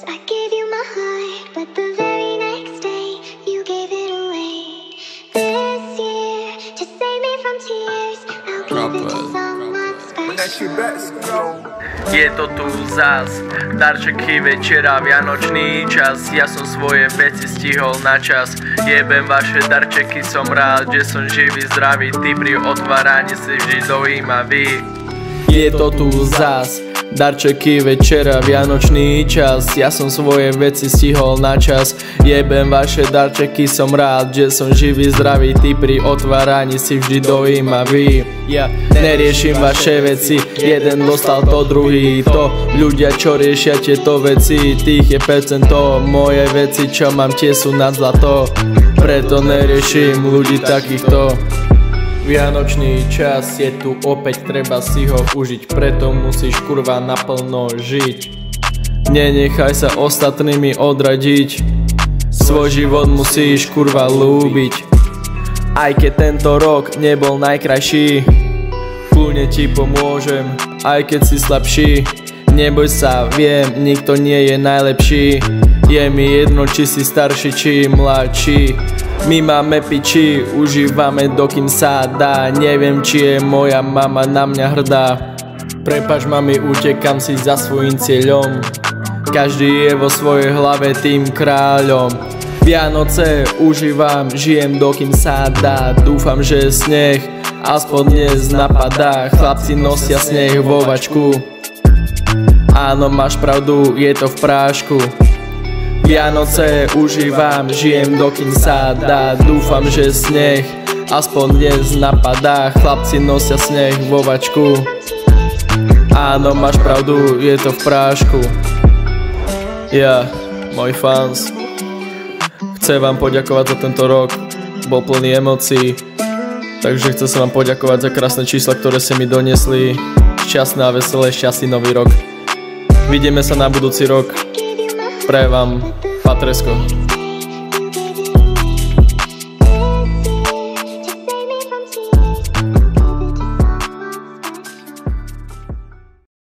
I gave you my heart, but the very next day you gave it away. This year, to save me from tears, I'll give it to someone special. Je to tu zas, darčeky večera, vianočný čas. Ja som svoje veci stihol na čas. Jebem vaše darčeky, som rád, že som živý, zdravý. Ty pri otváraní si vždy dojímavý. Je to tu zas, darčeky večera, vianočný čas. Ja som svoje veci stihol na čas. Jebem vaše darčeky, som rád, že som živý, zdravý. Ty pri otváraní si vždy dojímavý. Ja neriešim vaše veci, jeden dostal to, druhý to. Ľudia, čo riešia tieto veci, tých je percento. Moje veci, čo mám, tie sú nad zlato. Preto neriešim ľudí takýchto. Vianočný čas je tu opäť, treba si ho užiť. Preto musíš kurva naplno žiť. Nenechaj sa ostatnými odradiť. Svoj život musíš kurva ľúbiť. Aj keď tento rok nebol najkrajší, kľudne ti pomôžem, aj keď si slabší. Neboj sa, viem, nikto nie je najlepší. Je mi jedno, či si starší, či mladší. My máme piči, užívame dokým sa dá. Neviem, či je moja mama na mňa hrdá. Prepáč mami, utekam si za svojím cieľom. Každý je vo svojej hlave tým kráľom. Vianoce užívam, žijem dokým sa dá. Dúfam, že sneh aspoň dnes napadá. Chlapci nosia sneh vo vačku. Áno, máš pravdu, je to v prášku. Vianoce užívam, žijem dokým sa dá. Dúfam, že sneh aspoň dnes napadá. Chlapci nosia sneh vo vačku. Áno, máš pravdu, je to v prášku. Ja, môj fans, chcem vám poďakovať za tento rok. Bol plný emócií. Takže chcem sa vám poďakovať za krásne čísla, ktoré ste mi doniesli. Šťastné a veselé, šťastný nový rok. Vidíme sa na budúci rok. Prajem vám Patresko.